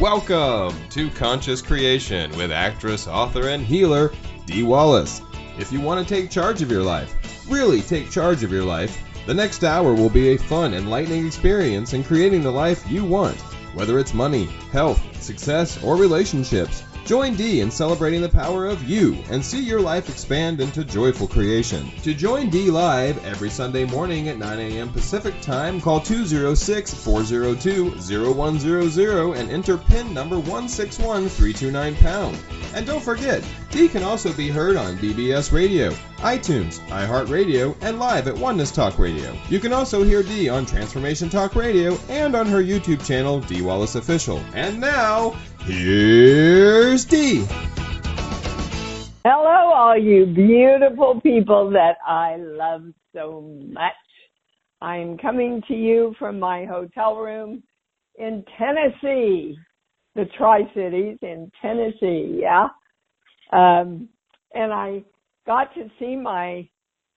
Welcome to Conscious Creation with actress, author, and healer, Dee Wallace. If you want to take charge of your life, really take charge of your life, the next hour will be a fun, enlightening experience in creating the life you want. Whether it's money, health, success, or relationships, join Dee in celebrating the power of you and see your life expand into joyful creation. To join Dee live every Sunday morning at 9 a.m. Pacific Time, call 206-402-0100 and enter PIN number 161329#. And don't forget, Dee can also be heard on BBS Radio, iTunes, iHeartRadio, and live at Oneness Talk Radio. You can also hear Dee on Transformation Talk Radio and on her YouTube channel, Dee Wallace Official. And now, here's Dee. Hello, all you beautiful people that I love so much. I'm coming to you from my hotel room in Tennessee, the Tri-Cities in Tennessee, yeah. And I got to see my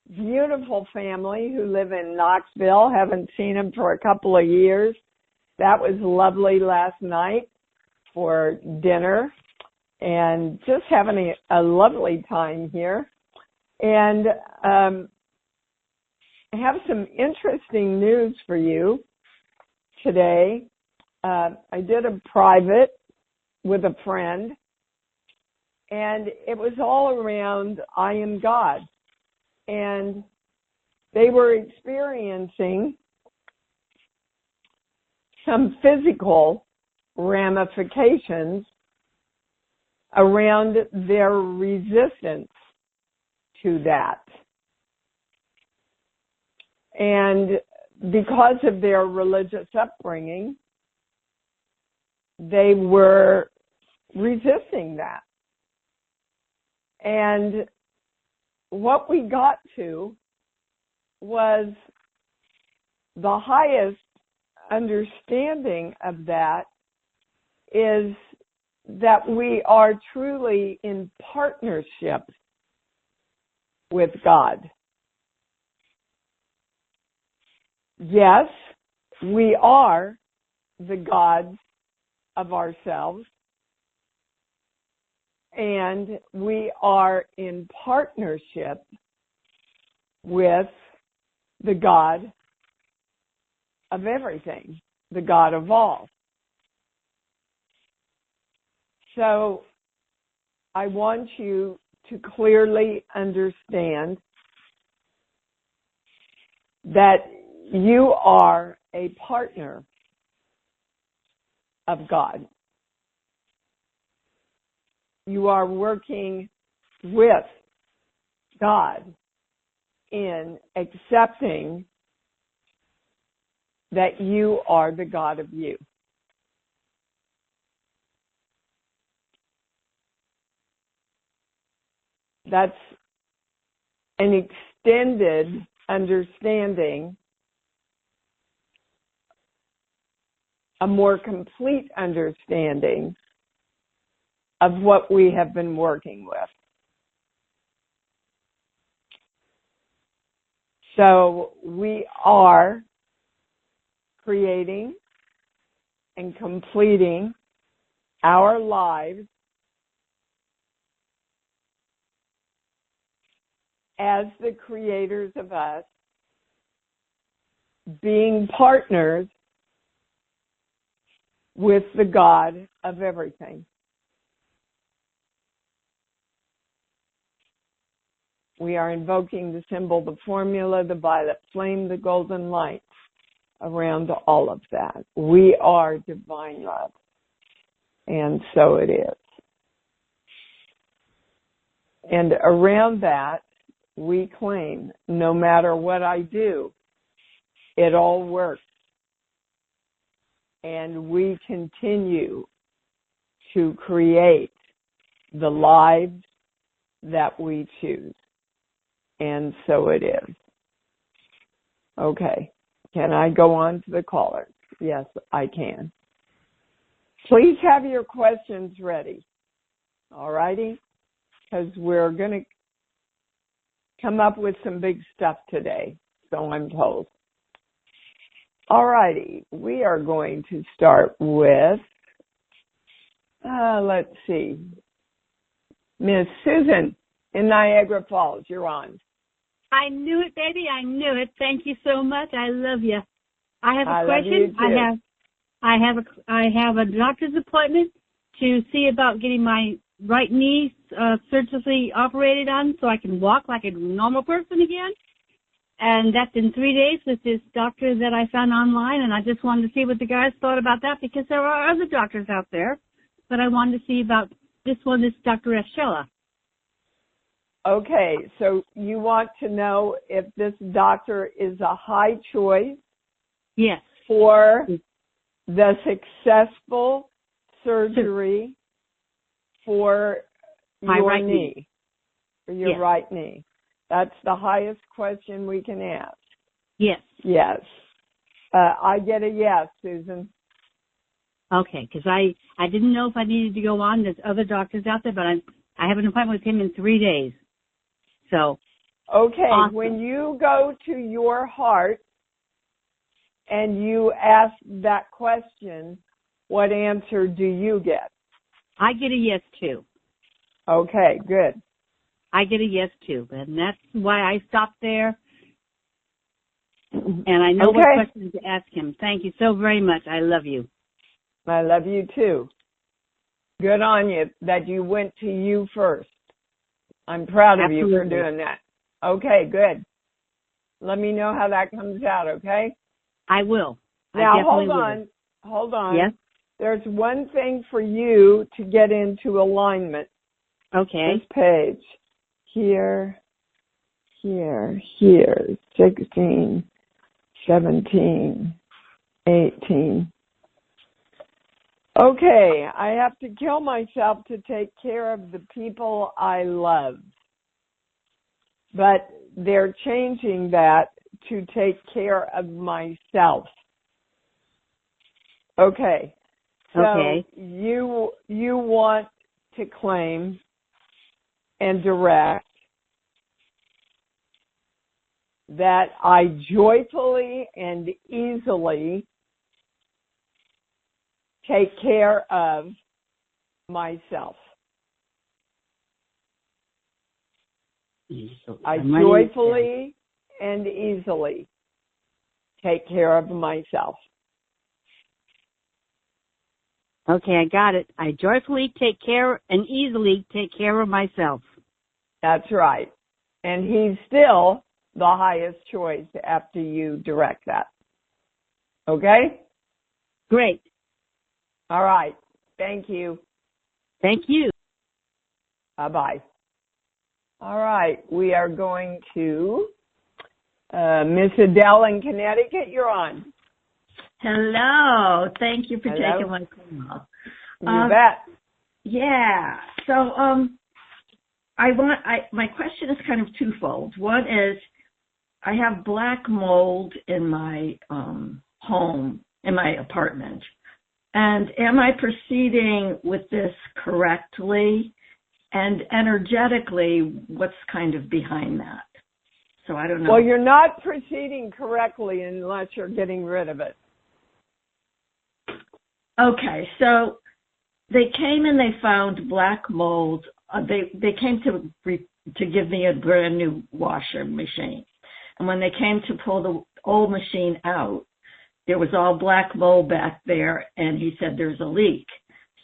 beautiful family who live in Knoxville. Haven't seen them for a couple of years. That was lovely last night for dinner and just having a lovely time here. And I have some interesting news for you today. I did a private with a friend, and it was all around I am God. And they were experiencing some physical ramifications around their resistance to that. And because of their religious upbringing, they were resisting that. And what we got to was the highest understanding of that is that we are truly in partnership with God. Yes, we are the gods of ourselves, and we are in partnership with the God of everything, the God of all. So I want you to clearly understand that you are a partner of God. You are working with God in accepting that you are the God of you. That's an extended understanding, a more complete understanding of what we have been working with. So we are creating and completing our lives as the creators of us, being partners with the God of everything. We are invoking the symbol, the formula, the violet flame, the golden light around all of that. We are divine love, and so it is. And around that, we claim, no matter what I do, it all works. And we continue to create the lives that we choose. And so it is. Okay. Can I go on to the callers? Yes, I can. Please have your questions ready. All righty? Because we're going to come up with some big stuff today, so I'm told. All righty, we are going to start with Let's see. Miss Susan in Niagara Falls, you're on. I knew it, baby. I knew it. Thank you so much. I love you. I have a question. Love you too. I have a doctor's appointment to see about getting my right knee surgically operated on so I can walk like a normal person again. And that's in 3 days with this doctor that I found online. And I just wanted to see what the guys thought about that because there are other doctors out there. But I wanted to see about this one, this Dr. Eschella. Okay, so you want to know if this doctor is a high choice Yes. for the successful surgery for My your right knee, for your Yes. right knee. That's the highest question we can ask. Yes. Yes. I get a yes, Susan. Okay, because I didn't know if I needed to go on. There's other doctors out there, but I have an appointment with him in 3 days. So. Okay, Awesome. When you go to your heart and you ask that question, what answer do you get? I get a yes too. Okay, good. I get a yes too, and that's why I stopped there. And I know what questions to ask him. Thank you so very much. I love you. I love you too. Good on you that you went to you first. I'm proud of you for doing that. Okay, good. Let me know how that comes out, okay? I will. Now, hold on. Yes? There's one thing for you to get into alignment. Okay. This page. Here, 16, 17, 18. Okay, I have to kill myself to take care of the people I love. But they're changing that to take care of myself. Okay. So you want to claim and direct that I joyfully and easily take care of myself. I joyfully and easily take care of myself. Okay, I got it. I joyfully take care and easily take care of myself. That's right. And he's still the highest choice after you direct that. Okay? Great. All right. Thank you. Thank you. Bye-bye. All right. We are going to Miss Adele in Connecticut. You're on. Hello. Thank you for taking my call. You bet. Yeah. So my question is kind of twofold. One is I have black mold in my home, in my apartment. And am I proceeding with this correctly? And energetically, what's kind of behind that? So I don't know. Well, you're not proceeding correctly unless you're getting rid of it. Okay, so they came and they found black mold. They came to give me a brand new washer machine. And when they came to pull the old machine out, there was all black mold back there, and he said there's a leak.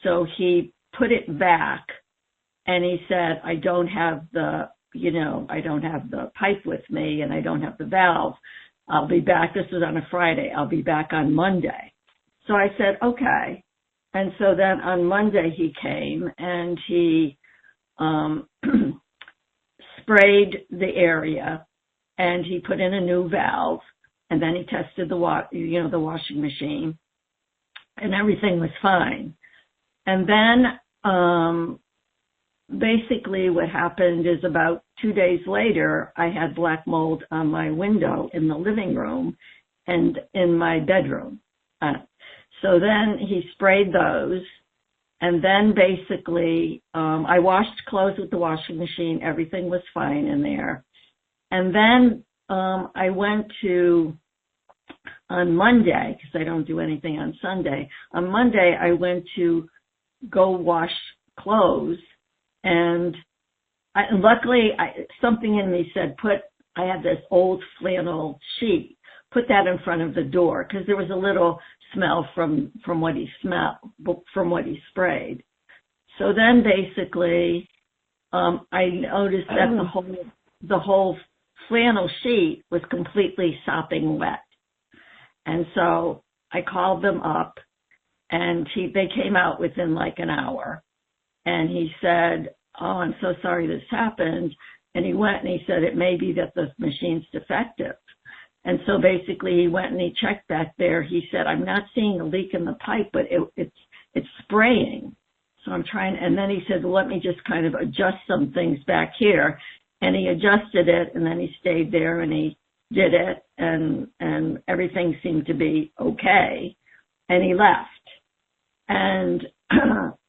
So he put it back, and he said, I don't have the pipe with me, and I don't have the valve. I'll be back. This was on a Friday. I'll be back on Monday. So I said, okay. And so then on Monday he came, and he sprayed the area, and he put in a new valve. And then he tested the washing machine, and everything was fine. And then basically what happened is about 2 days later, I had black mold on my window in the living room and in my bedroom. So then he sprayed those, and then basically I washed clothes with the washing machine. Everything was fine in there. And then I went on Monday, because I don't do anything on Sunday. On Monday, I went to go wash clothes. And luckily, something in me said, I had this old flannel sheet, put that in front of the door, because there was a little smell from what he sprayed. So then basically, I noticed that the whole flannel sheet was completely sopping wet. And so I called them up, and they came out within like an hour. And he said, "Oh, I'm so sorry this happened." And he went and he said, "It may be that the machine's defective." And so basically he went and he checked back there. He said, "I'm not seeing a leak in the pipe, but it's spraying." So I'm trying, and then he said, "Well, let me just kind of adjust some things back here." And he adjusted it, and then he stayed there and he did it, and everything seemed to be okay. And he left. And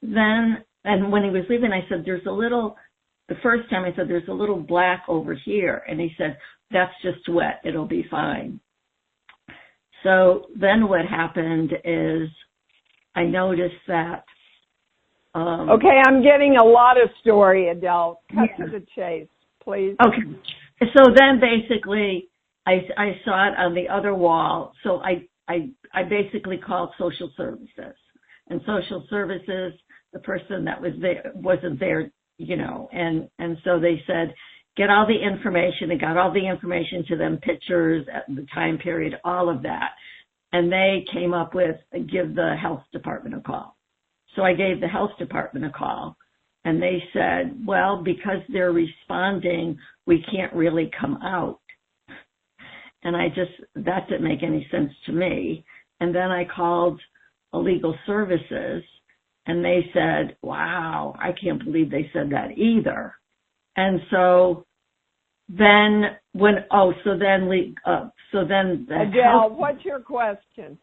then, and when he was leaving, I said, the first time I said, "There's a little black over here." And he said, "That's just wet. It'll be fine." So then what happened is I noticed that. Okay, I'm getting a lot of story, Adele. Cut to the chase, please. Okay. So then basically I saw it on the other wall. So I basically called social services. And social services, the person that was there wasn't there, and so they said, get all the information. They got all the information to them, pictures, at the time period, all of that. And they came up with, give the health department a call. So I gave the health department a call, and they said, well, because they're responding, we can't really come out. And that didn't make any sense to me. And then I called legal services, and they said, wow, I can't believe they said that either. And so then Adele, what's your question?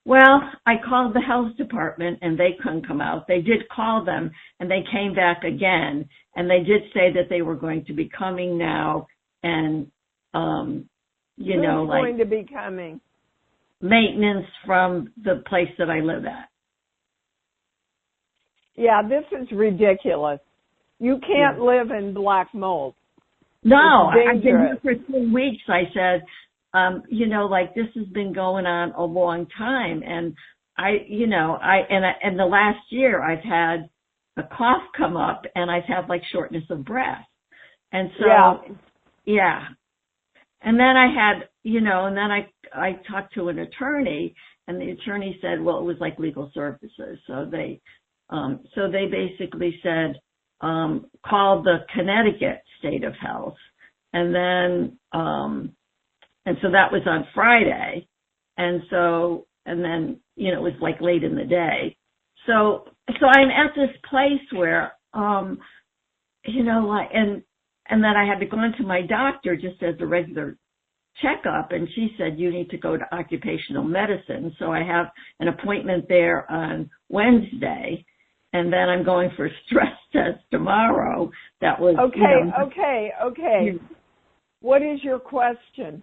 Well, I called the health department and they couldn't come out. They did call them and they came back again, and they did say that they were going to be coming now, and Who's going to be coming? Maintenance from the place that I live at. Yeah, this is ridiculous. You can't live in black mold. No, I've been here for 2 weeks. I said, this has been going on a long time. And and the last year I've had a cough come up, and I've had like shortness of breath. And so, yeah. And then I had, and then I talked to an attorney, and the attorney said, well, it was like legal services. So they basically said, call the Connecticut State of Health. And then, and so that was on Friday. And then, it was like late in the day. So I'm at this place where, and then I had to go into my doctor just as a regular checkup, and she said, you need to go to occupational medicine. So I have an appointment there on Wednesday, and then I'm going for a stress test tomorrow. That was okay. What is your question?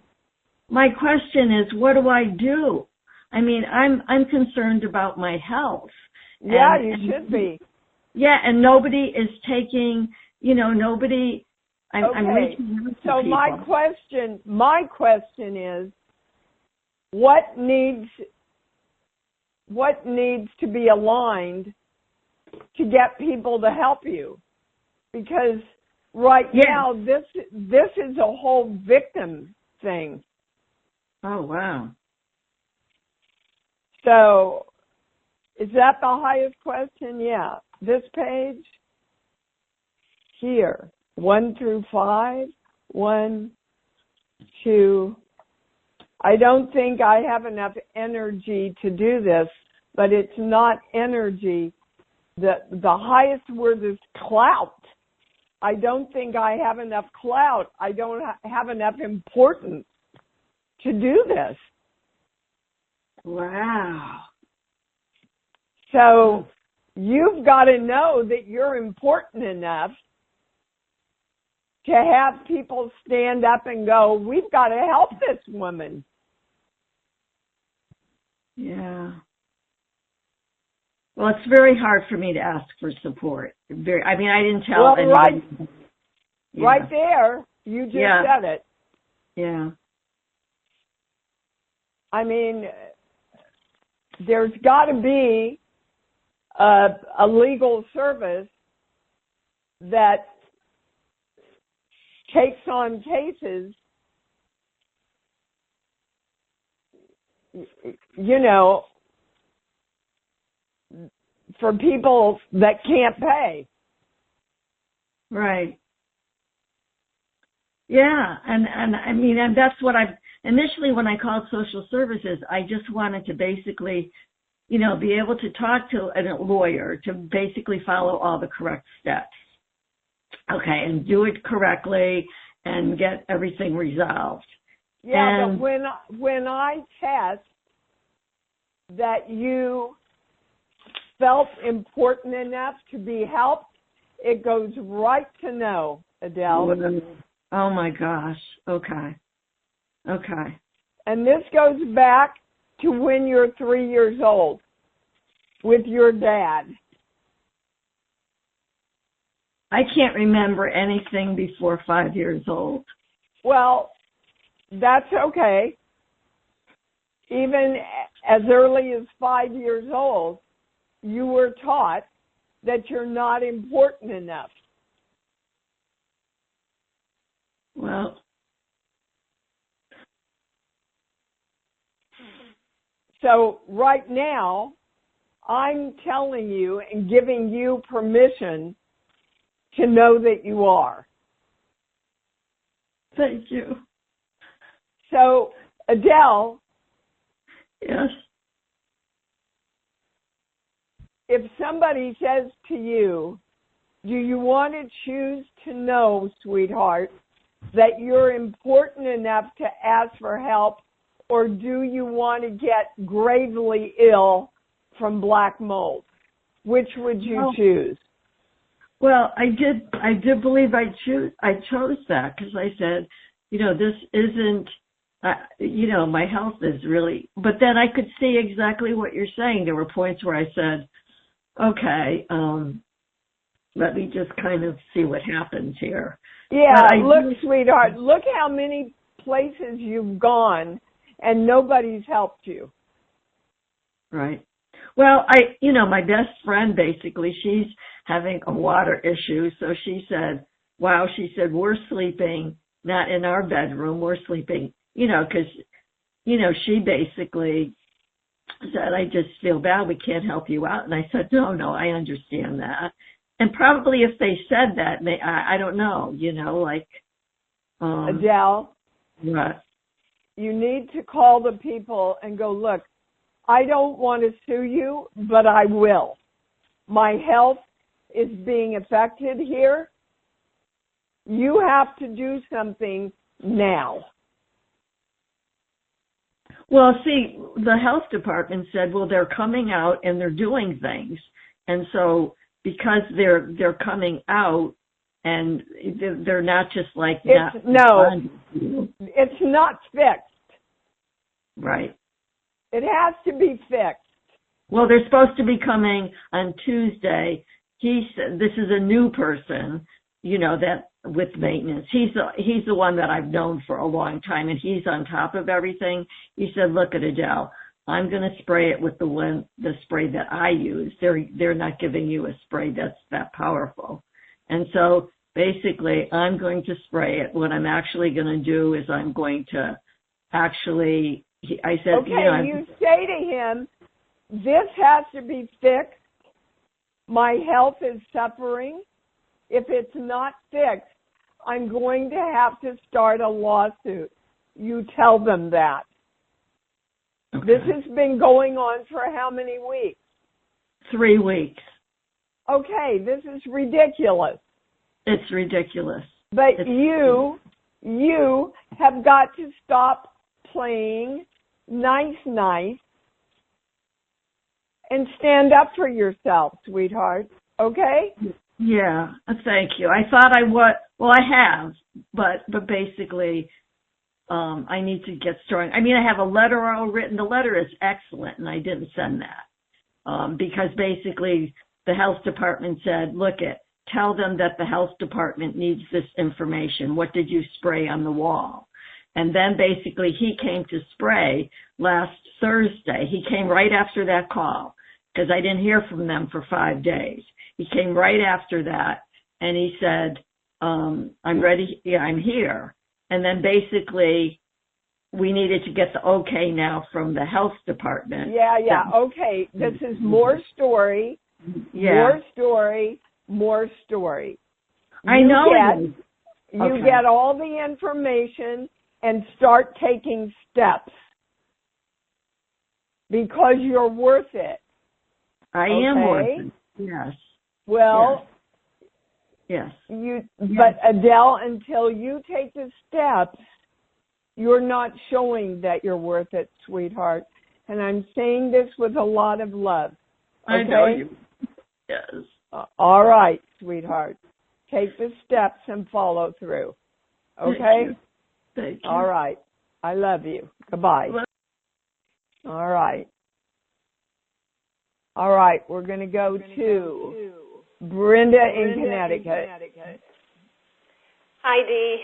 My question is, what do I do? I mean, I'm concerned about my health. Yeah, you should be. Yeah, and nobody is taking, nobody. I'm reaching out to so people. my question is, what needs to be aligned to get people to help you? Because now this is a whole victim thing. Oh, wow. So is that the highest question? Yeah. This page here, 1 through 5, 1, 2. I don't think I have enough energy to do this, but it's not energy. The highest word is clout. I don't think I have enough clout. I don't have enough importance to do this. Wow. So you've got to know that you're important enough to have people stand up and go, we've got to help this woman. Yeah. Well, it's very hard for me to ask for support. I didn't tell Well, anybody. Right there, you just said it. Yeah. I mean, there's got to be a legal service that takes on cases, for people that can't pay. Right. Yeah, and that's what initially when I called social services, I just wanted to basically, be able to talk to a lawyer to basically follow all the correct steps. Okay, and do it correctly and get everything resolved. Yeah, but when I test that you felt important enough to be helped, it goes right to no, Adele. Oh my gosh. Okay. And this goes back to when you're 3 years old with your dad. I can't remember anything before 5 years old. Well, that's okay. Even as early as 5 years old, you were taught that you're not important enough. Well, so right now, I'm telling you and giving you permission to know that you are. Thank you. So, Adele. Yes. If somebody says to you, do you want to choose to know, sweetheart, that you're important enough to ask for help, or do you want to get gravely ill from black mold? Which would you choose? Well, I did believe I chose that because I said, this isn't, my health is really, but then I could see exactly what you're saying. There were points where I said, okay, let me just kind of see what happens here. Yeah, look, sweetheart, look how many places you've gone and nobody's helped you. Right. Well, my best friend, basically, she's having a water issue. So she said, we're sleeping not in our bedroom. We're sleeping, because, she basically said, I just feel bad. We can't help you out. And I said, no, I understand that. And probably if they said that, I don't know, Adele, what? You need to call the people and go, look, I don't want to sue you, but I will. My health is being affected here. You have to do something now. Well, see, the health department said, well, they're coming out and they're doing things. And so because they're coming out and they're not just like that. No, it's not fixed. Right. It has to be fixed. Well, they're supposed to be coming on Tuesday. He said this is a new person, that with maintenance. He's the one that I've known for a long time, and he's on top of everything. He said, look at Adele, I'm going to spray it with the spray that I use. They're not giving you a spray that's that powerful. And so basically I'm going to spray it. What I'm actually going to do is I'm going to actually, I said, okay, you say to him, this has to be fixed. My health is suffering. If it's not fixed, I'm going to have to start a lawsuit. You tell them that. Okay. This has been going on for how many weeks? 3 weeks. Okay, this is ridiculous. It's ridiculous. But you have got to stop playing nice and stand up for yourself, sweetheart. Okay? Yeah, thank you. I thought I would. Well, I have, but basically, I need to get strong. I mean, I have a letter all written. The letter is excellent, and I didn't send that. because basically the health department said, tell them that the health department needs this information. What did you spray on the wall? And then basically he came to spray last Thursday. He came right after that call because I didn't hear from them for 5 days. He came right after that and he said, I'm ready. Yeah, I'm here. And then basically we needed to get the okay now from the health department. Yeah. Okay. This is more story. Yeah. More story. I know. You get all the information and start taking steps because you're worth it. I am worth it. Yes. Well, yes. But Adele, until you take the steps, you're not showing that you're worth it, sweetheart. And I'm saying this with a lot of love. Okay? I know you. Yes. All right, sweetheart. Take the steps and follow through. Okay? Thank you. All right. I love you. Goodbye. All right. All right. We're going to go to Brenda in Connecticut. Hi, Dee.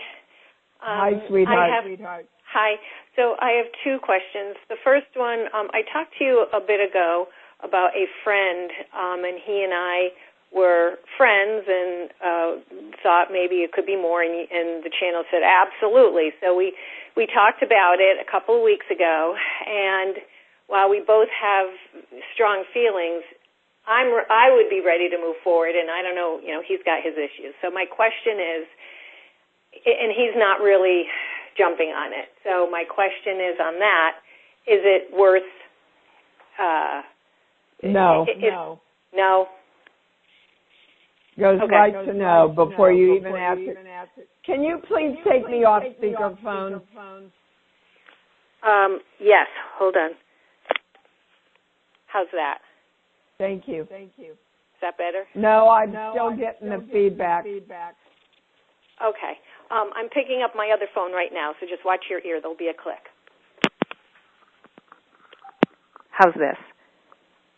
Hi, sweetheart. Hi. So I have 2 questions. The first one, I talked to you a bit ago about a friend, and he and I were friends and thought maybe it could be more, and the channel said absolutely. So we talked about it a couple of weeks ago, and while we both have strong feelings, I would be ready to move forward, and I don't know, he's got his issues. So my question is, and he's not really jumping on it. So my question is on that, is it worth No. No? Goes right to no before you even ask it. Can you please take me off speakerphone? Yes, hold on. How's that? Thank you. Is that better? No, I'm still getting the feedback. Okay. I'm picking up my other phone right now, so just watch your ear. There'll be a click. How's this?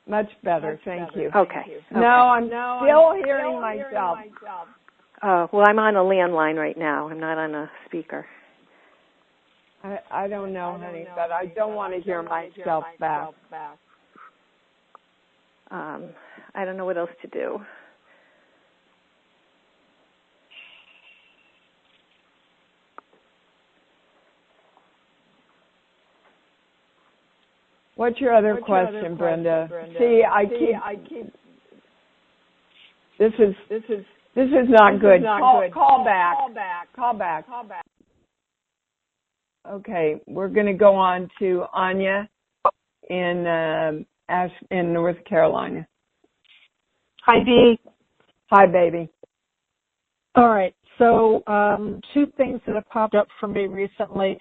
Much better, thank you. Okay. No, I'm still hearing myself. Well, I'm on a landline right now. I'm not on a speaker. I don't know, honey, but I don't want to hear myself back. I don't know what else to do. What's your other question, Brenda? See, I keep. This is not good. Call back. Okay, we're going to go on to Anya in North Carolina. Hi, Dee. Hi, baby. All right. So 2 things that have popped up for me recently.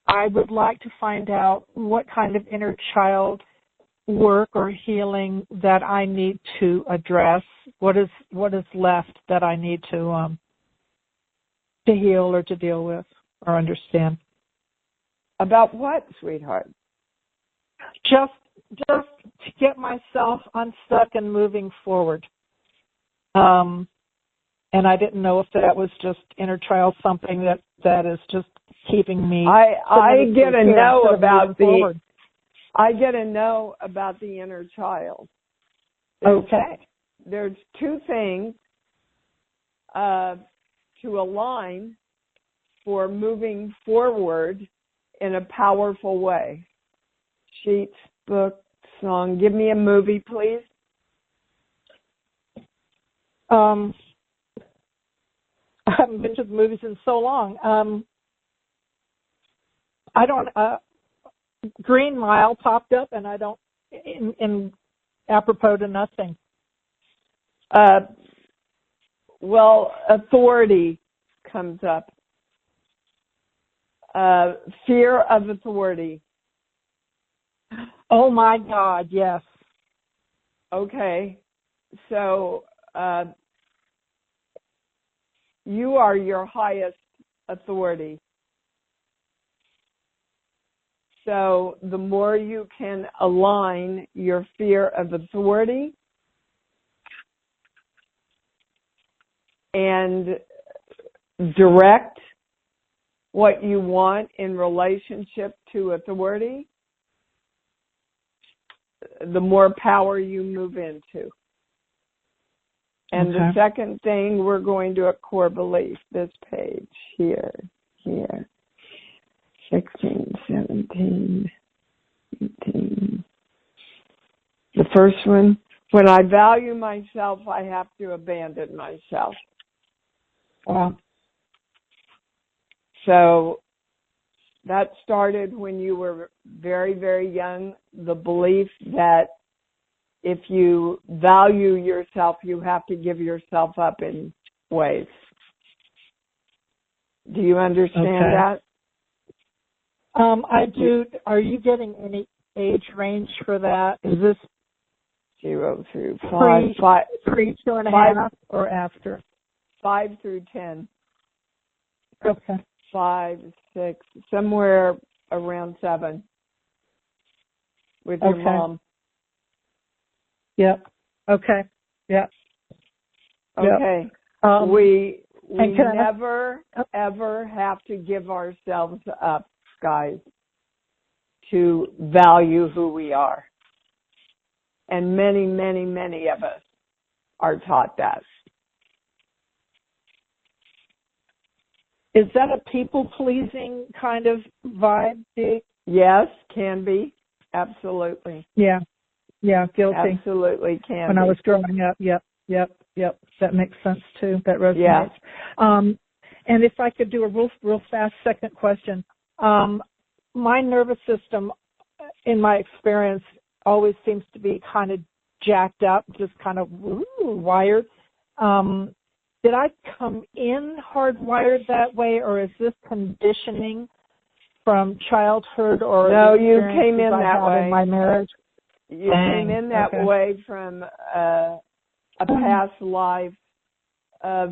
I would like to find out what kind of inner child work or healing that I need to address. What is left that I need to heal or to deal with or understand? About what, sweetheart? Just to get myself unstuck and moving forward. And I didn't know if that was just inner child, something that is just keeping me. I get a no about the inner child. Okay. There's 2 things to align for moving forward in a powerful way. Sheets, book, song. Give me a movie, please. I haven't been to the movies in so long. I don't. Green Mile popped up, and I don't. In apropos to nothing. Well, authority comes up. Fear of authority. Oh my God! Yes. Okay, so you are your highest authority. So the more you can align your fear of authority and direct what you want in relationship to authority, the more power you move into. And the second thing, we're going to a core belief, this page here, 16, 17, 18. The first one, when I value myself, I have to abandon myself. Wow. So that started when you were very, very young, the belief that if you value yourself, you have to give yourself up in ways. Do you understand that? I do. Are you getting any age range for that? Is this 0 through 5, 3, 2.5, or after? 5 through 10. Okay. 5, 6, somewhere around 7 with your mom. Yep. Okay. Yep. Okay. Yep. We never, ever have to give ourselves up, guys, to value who we are. And many, many, many of us are taught that. Is that a people-pleasing kind of vibe, Dee? Yes, can be. Absolutely. Yeah. Yeah, guilty. Absolutely can when be. I was growing up. Yep. That makes sense too. That resonates. Yeah. And if I could do a real fast second question. My nervous system, in my experience, always seems to be kind of jacked up, just kind of wired. Did I come in hardwired that way, or is this conditioning from childhood or no? You came in I that way in my marriage. You came in that way from a past life of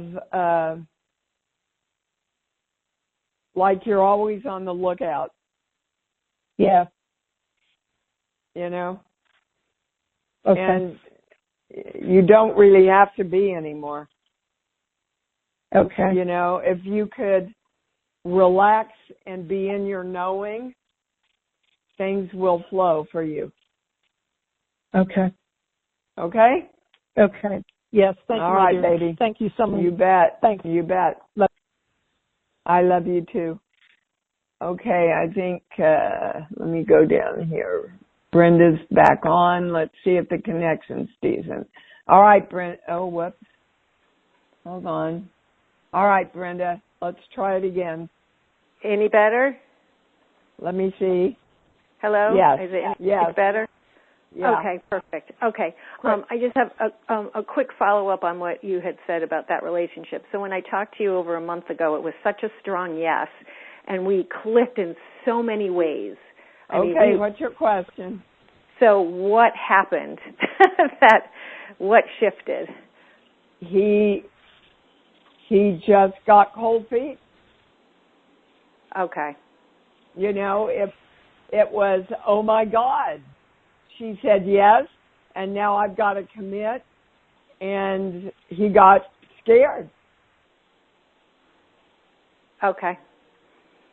like you're always on the lookout. Yeah. You know? Okay. And you don't really have to be anymore. Okay. You know, if you could relax and be in your knowing, things will flow for you. Okay. Okay? Okay. Yes, thank you. All right, dear. baby. Thank you so much. You bet. Thanks. You bet. Love. I love you too. Okay, I think, let me go down here. Brenda's back on. Let's see if the connection's decent. All right, Brenda. Oh, whoops. Hold on. All right, Brenda. Let's try it again. Any better? Let me see. Hello? Yes. Is it yes. better? Yeah. Okay, perfect. Okay. I just have a quick follow-up on what you had said about that relationship. So when I talked to you over a month ago, it was such a strong yes, and we clicked in so many ways. What's your question? So what happened? What shifted? He just got cold feet. Okay. You know, if it was, oh my God, she said yes, and now I've got to commit, and he got scared. Okay.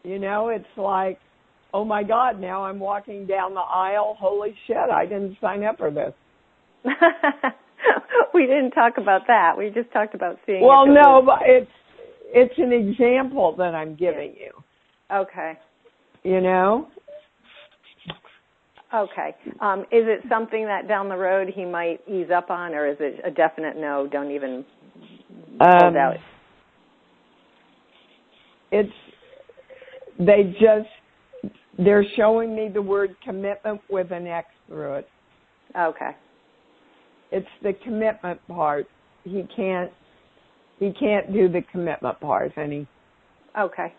You know, it's like, oh my God, now I'm walking down the aisle. Holy shit, I didn't sign up for this. We didn't talk about that. We just talked about seeing. Well, no, but it's an example that I'm giving you. Okay. You know? Okay. Is it something that down the road he might ease up on, or is it a definite no, don't even hold out? They're showing me the word commitment with an X through it. Okay. It's the commitment part. He can't do the commitment part, honey. Okay.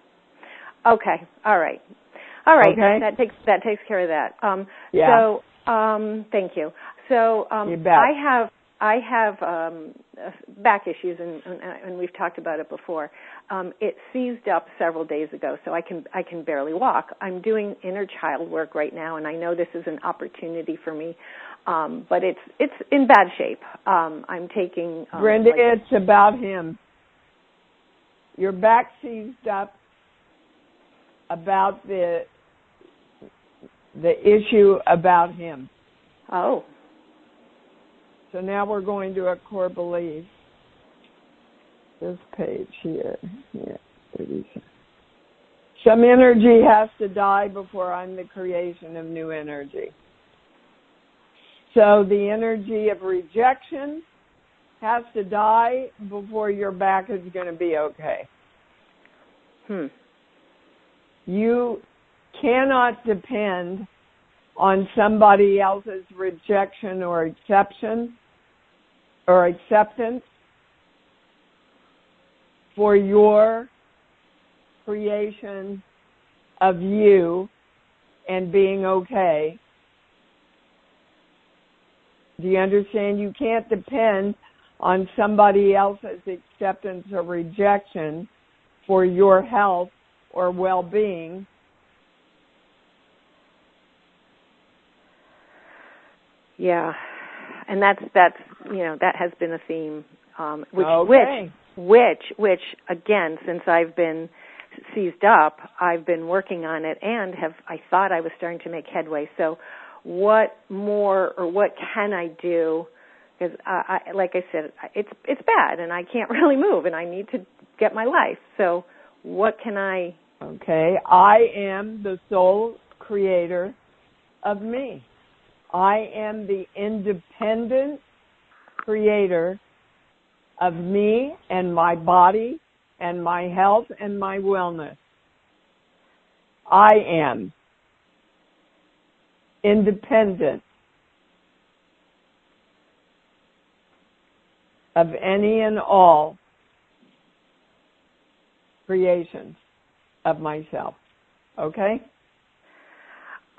Okay. All right. Okay. That takes care of that. Yeah. So, thank you. So, you bet. I have back issues, and we've talked about it before. It seized up several days ago, so I can barely walk. I'm doing inner child work right now, and I know this is an opportunity for me, but it's in bad shape. I'm taking Brenda, it's about him. Your back seized up about the issue about him. Oh. So now we're going to a core belief. This page here. Yeah, some energy has to die before I'm the creation of new energy. So the energy of rejection has to die before your back is going to be okay. You cannot depend on somebody else's rejection or acceptance for your creation of you and being okay. Do you understand? You can't depend on somebody else's acceptance or rejection for your health or well-being. Yeah, and that's that has been a theme, which again, since I've been seized up, I've been working on it, and I thought I was starting to make headway. So, what more or what can I do? Because like I said, it's bad, and I can't really move, and I need to get my life. So, what can I? Okay, I am the sole creator of me. I am the independent creator of me and my body and my health and my wellness. I am independent of any and all creations of myself. Okay?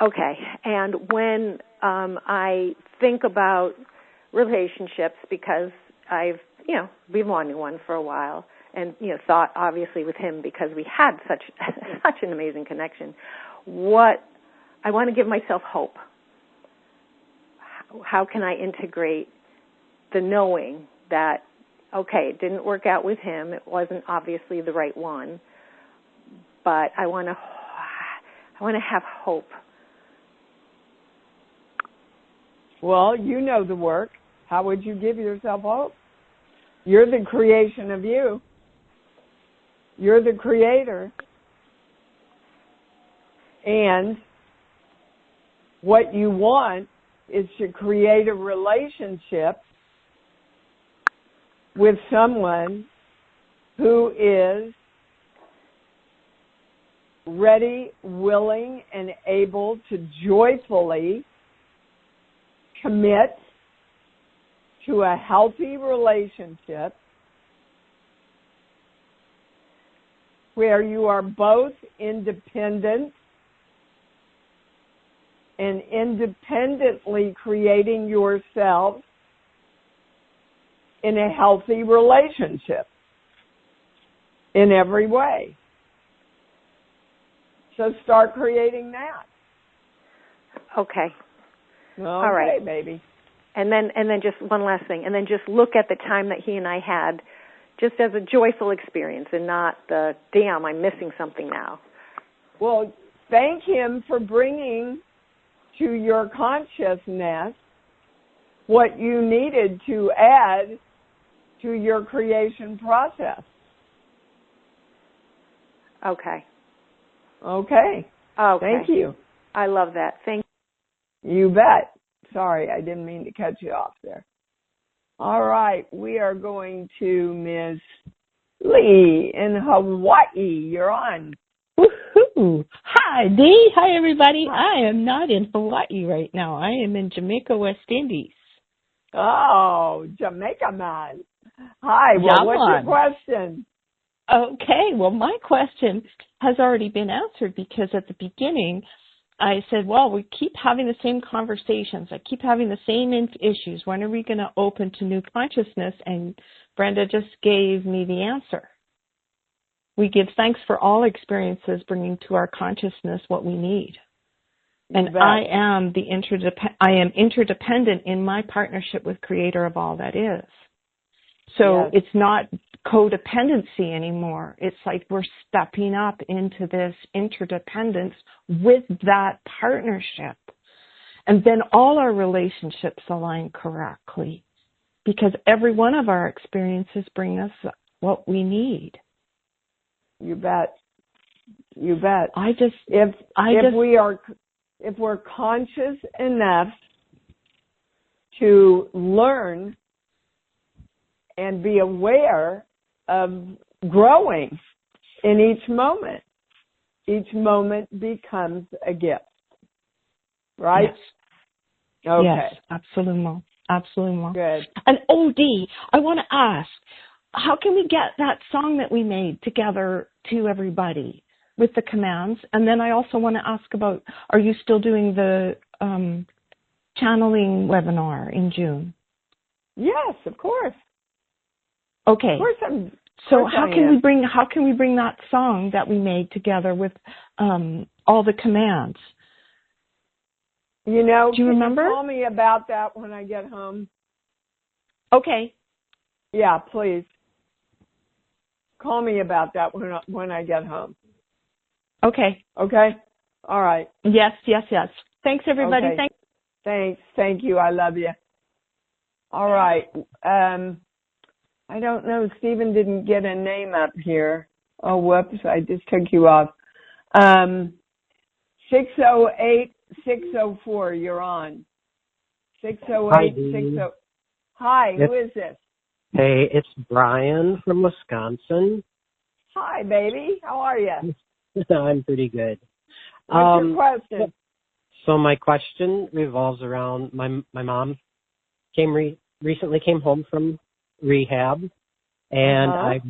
Okay. And when I think about relationships, because I've, been wanting one for a while, and, thought obviously with him because we had such an amazing connection, I want to give myself hope. How can I integrate the knowing that, okay, it didn't work out with him, it wasn't obviously the right one, but I want to have hope. Well, you know the work. How would you give yourself hope? You're the creation of you. You're the creator. And what you want is to create a relationship with someone who is ready, willing, and able to joyfully commit to a healthy relationship where you are both independent and independently creating yourself in a healthy relationship in every way. So start creating that. Okay. All right, baby. And then just one last thing. And then just look at the time that he and I had just as a joyful experience and not the, damn, I'm missing something now. Well, thank him for bringing to your consciousness what you needed to add to your creation process. Okay. Okay. Thank you. I love that. Thank you. You bet. Sorry, I didn't mean to cut you off there. All right, we are going to Ms. Lee in Hawaii. You're on. Woohoo! Hi, Dee. Hi, everybody. Hi. I am not in Hawaii right now. I am in Jamaica, West Indies. Oh, Jamaica man. Hi. Well, what's your question? Okay. Well, my question has already been answered because at the beginning, I said, well, we keep having the same conversations. I keep having the same issues. When are we going to open to new consciousness? And Brenda just gave me the answer. We give thanks for all experiences bringing to our consciousness what we need. And I am interdependent in my partnership with Creator of all that is. So It's not codependency anymore. It's like we're stepping up into this interdependence with that partnership. And then all our relationships align correctly because every one of our experiences bring us what we need. You bet. You bet. If we're conscious enough to learn and be aware of growing in each moment becomes a gift. Right? Yes. Okay. Yes, absolutely. Absolutely. Good. And Dee, I want to ask, how can we get that song that we made together to everybody with the commands? And then I also want to ask about, are you still doing the channeling webinar in June? Yes, of course. Okay. Of course how can we bring that song that we made together with all the commands? Do you remember? You call me about that when I get home? Okay. Yeah, please. Call me about that when I get home. Okay. Okay? All right. Yes. Thanks, everybody. Okay. Thanks. Thank you. I love you. All right. I don't know. Stephen didn't get a name up here. Oh, whoops. I just took you off. 608-604. You're on. 608-60. Hi, who is this? Hey, it's Brian from Wisconsin. Hi, baby. How are you? I'm pretty good. What's your question? So my question revolves around my mom recently came home from rehab, and I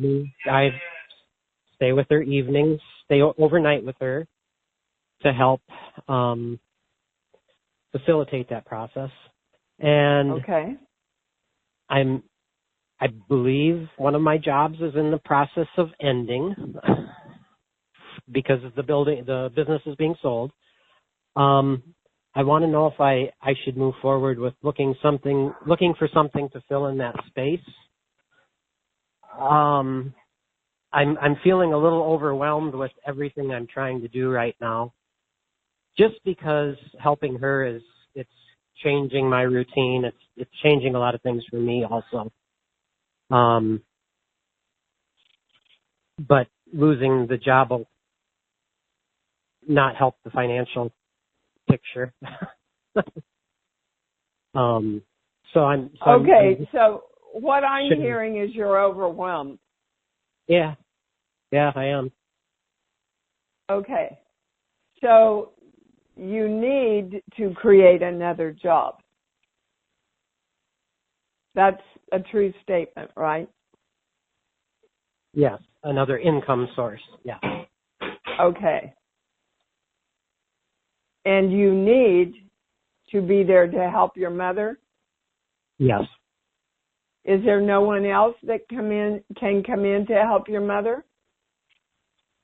stay with her evenings, stay overnight with her to help facilitate that process. And I believe one of my jobs is in the process of ending because of the business is being sold. I want to know if I should move forward with looking for something to fill in that space. I'm feeling a little overwhelmed with everything I'm trying to do right now, just because helping her it's changing my routine. It's changing a lot of things for me also. But losing the job will not help the financial picture. So what I'm hearing is you're overwhelmed. Yeah, I am. Okay. So you need to create another job. That's a true statement, right? Yes, another income source. Yeah. Okay. And you need to be there to help your mother? Yes. Is there no one else that can come in to help your mother?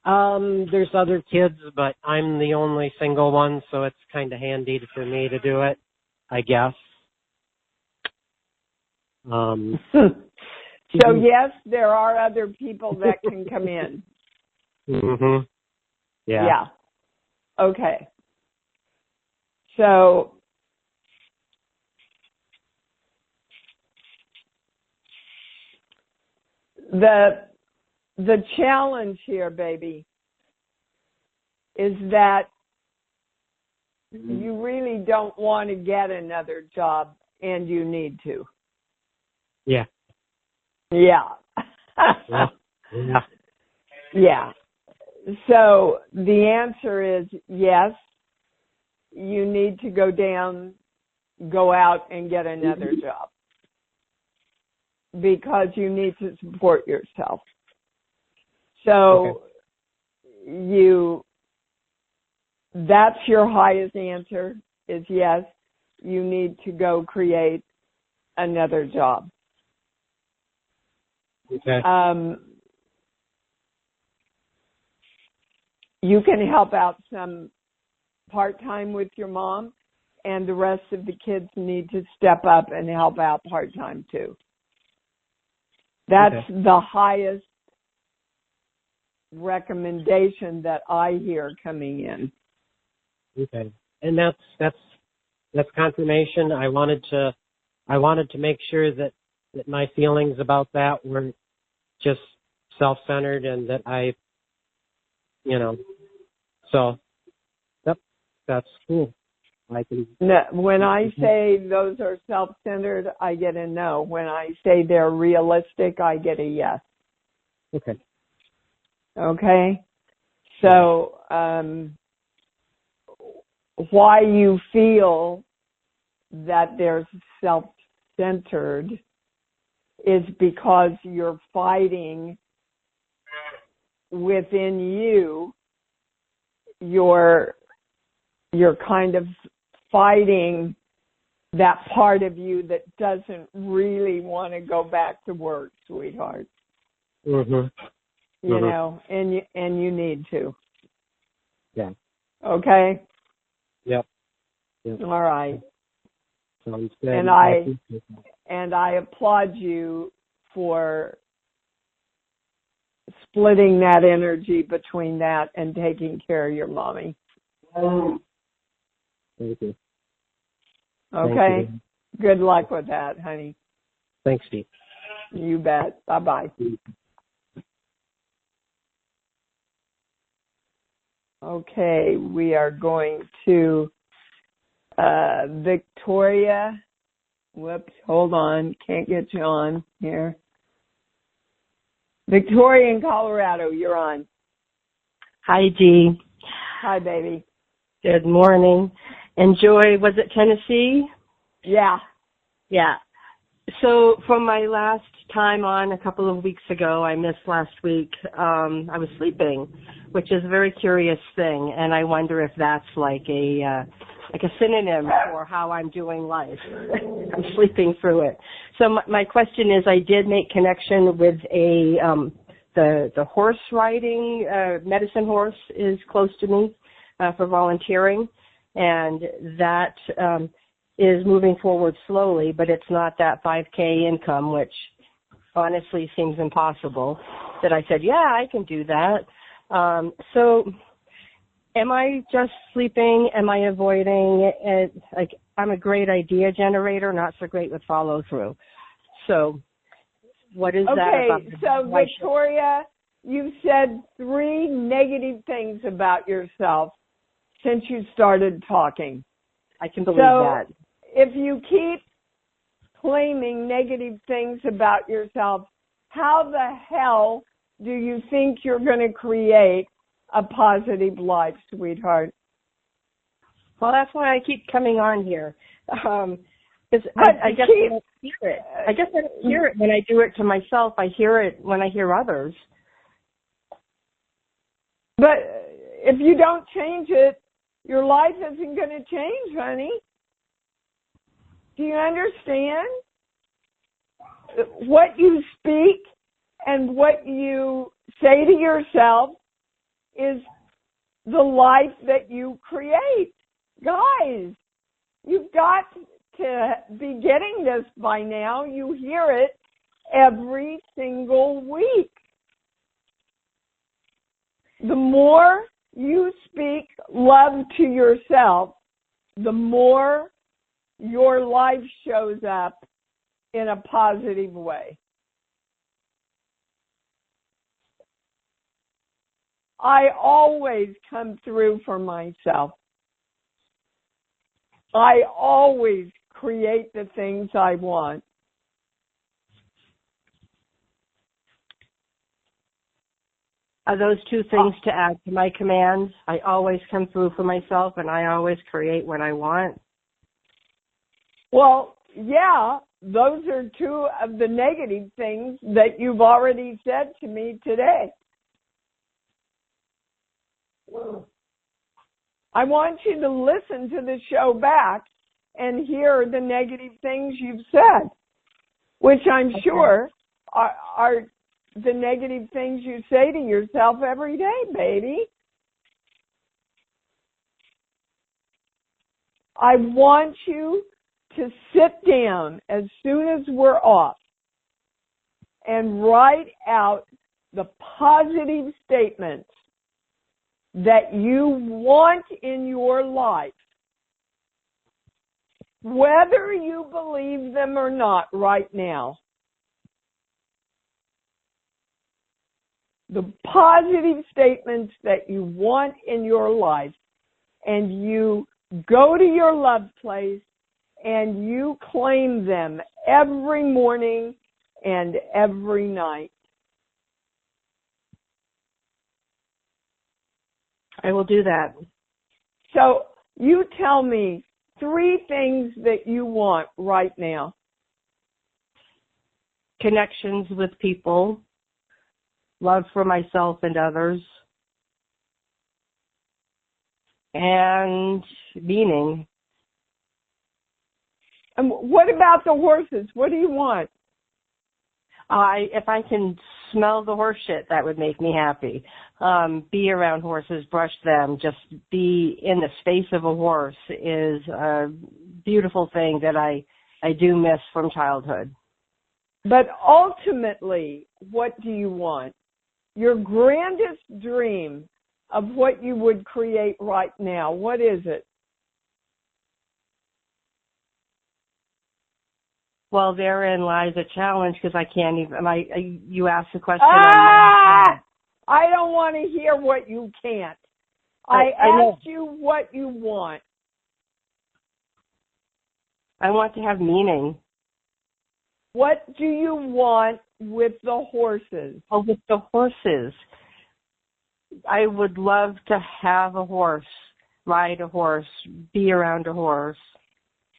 There's other kids, but I'm the only single one, so it's kind of handy for me to do it, I guess. So yes, there are other people that can come in. Mhm. Yeah. Yeah. Okay. So the challenge here, baby, is that you really don't want to get another job, and you need to. Yeah. Yeah. Yeah. So the answer is yes, you need to go out and get another job because you need to support yourself. So that's your highest answer is yes, you need to go create another job. Okay. You can help out some part-time with your mom, and the rest of the kids need to step up and help out part-time too. That's the highest recommendation that I hear coming in. Okay. And that's confirmation. I wanted to make sure that my feelings about that weren't just self-centered and that I, so yep, that's cool. No, when I say those are self-centered, I get a no. When I say they're realistic, I get a yes. Okay. Okay? So, why you feel that they're self-centered is because you're fighting within you. You're kind of fighting that part of you that doesn't really want to go back to work, sweetheart. Mhm. You know, and you need to. Yeah. Okay? Yep. All right. Sounds good. And I applaud you for splitting that energy between that and taking care of your mommy. Thank you. Okay? Thank you. Good luck with that, honey. Thanks, Steve. You bet. Bye-bye. Okay, we are going to Victoria. Whoops, hold on. Can't get you on here. Victoria in Colorado, you're on. Hi, Dee. Hi, baby. Good morning. Enjoy, was it Tennessee? Yeah. Yeah. So from my last time on a couple of weeks ago, I missed last week, I was sleeping, which is a very curious thing, and I wonder if that's like a synonym for how I'm doing life. I'm sleeping through it. So my question is, I did make connection with the horse riding, medicine horse is close to me for volunteering, and that is moving forward slowly, but it's not that 5K income, which honestly seems impossible, that I said, yeah, I can do that. So am I just sleeping? Am I avoiding it? Like, I'm a great idea generator, not so great with follow through. So what is that about? Okay, so Victoria, you've said 3 negative things about yourself since you started talking. I can believe that. If you keep claiming negative things about yourself, how the hell do you think you're going to create a positive life, sweetheart? Well, that's why I keep coming on here. I guess I don't hear it. I guess I don't hear it when I do it to myself. I hear it when I hear others. But if you don't change it, your life isn't going to change, honey. Do you understand? What you speak and what you say to yourself is the life that you create. Guys, you've got to be getting this by now. You hear it every single week. The more you speak love to yourself, the more your life shows up in a positive way. I always come through for myself. I always create the things I want. Are those 2 things to add to my commands? I always come through for myself and I always create what I want. Well, yeah, those are 2 of the negative things that you've already said to me today. I want you to listen to the show back and hear the negative things you've said, which I'm sure are the negative things you say to yourself every day, baby. I want you to sit down as soon as we're off and write out the positive statements that you want in your life, whether you believe them or not right now. The positive statements that you want in your life, and you go to your love place and you claim them every morning and every night. I will do that. So you tell me 3 things that you want right now. Connections with people, love for myself and others, and meaning. And what about the horses? What do you want? If I can smell the horse shit, that would make me happy. Be around horses, brush them, just be in the space of a horse is a beautiful thing that I do miss from childhood. But ultimately, what do you want? Your grandest dream of what you would create right now, what is it? Well, therein lies a challenge because I can't even. You asked the question. I don't want to hear what you can't. I know. asked you what you want. I want to have meaning. What do you want with the horses? Oh, with the horses. I would love to have a horse, ride a horse, be around a horse.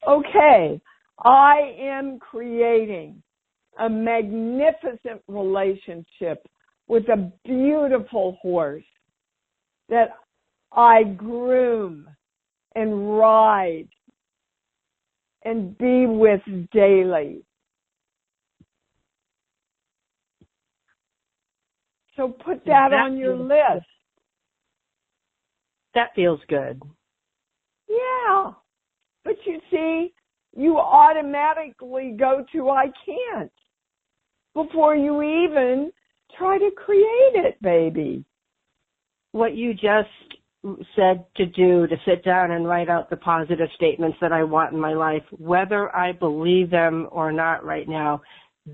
Okay. I am creating a magnificent relationship with a beautiful horse that I groom and ride and be with daily. So put that on your list. That feels good. Yeah. But you see, you automatically go to I can't before you even try to create it, baby. What you just said to do, to sit down and write out the positive statements that I want in my life, whether I believe them or not right now,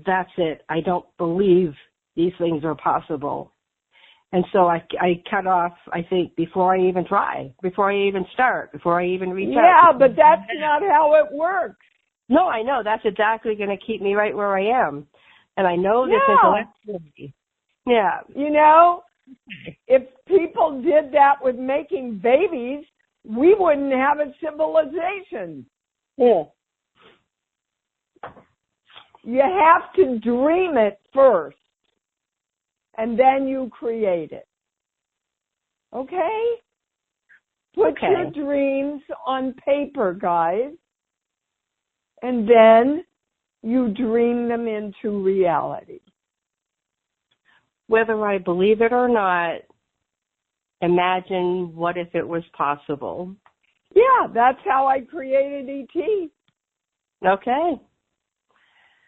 that's it. I don't believe these things are possible. And so I cut off, I think, before I even try, before I even start, before I even reach out. Yeah, but that's not how it works. No, I know. That's exactly going to keep me right where I am. And I know this intellectually. Yeah. You know, if people did that with making babies, we wouldn't have a civilization. Yeah. You have to dream it first, and then you create it. Okay? Put your dreams on paper, guys, and then you dream them into reality. Whether I believe it or not, imagine what if it was possible. Yeah, that's how I created E.T. Okay.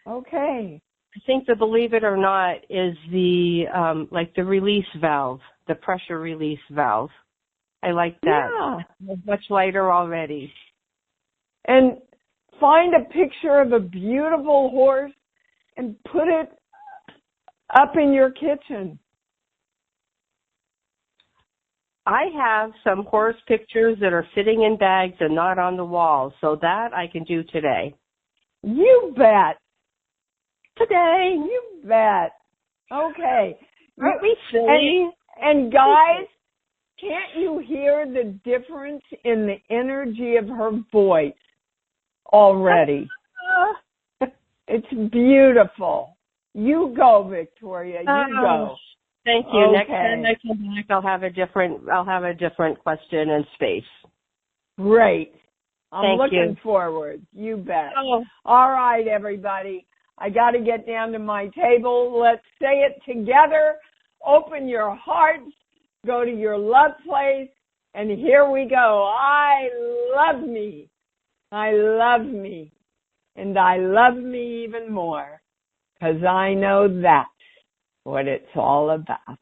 Okay. I think the believe it or not is the, like the release valve, the pressure release valve. I like that. Yeah. It's much lighter already. And find a picture of a beautiful horse and put it up in your kitchen. I have some horse pictures that are sitting in bags and not on the wall, so that I can do today. You bet. Today, you bet. Okay. Aren't we silly? And guys, can't you hear the difference in the energy of her voice already? It's beautiful. You go, Victoria. You go. Thank you. Okay. Next time I come back, I'll have a different question and space. Great. I'm Thank looking you. forward. You bet. Oh. All right, everybody. I got to get down to my table. Let's say it together. Open your hearts. Go to your love place. And here we go. I love me. I love me. And I love me even more. 'Cause I know that's what it's all about.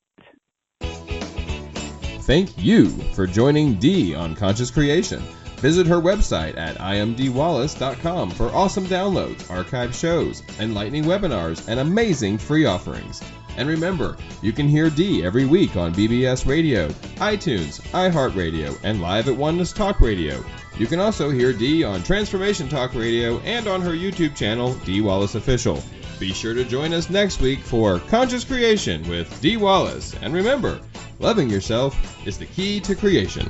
Thank you for joining Dee on Conscious Creation. Visit her website at imdwallace.com for awesome downloads, archived shows, enlightening webinars, and amazing free offerings. And remember, you can hear Dee every week on BBS Radio, iTunes, iHeartRadio, and live at Oneness Talk Radio. You can also hear Dee on Transformation Talk Radio and on her YouTube channel, Dee Wallace Official. Be sure to join us next week for Conscious Creation with Dee Wallace. And remember, loving yourself is the key to creation.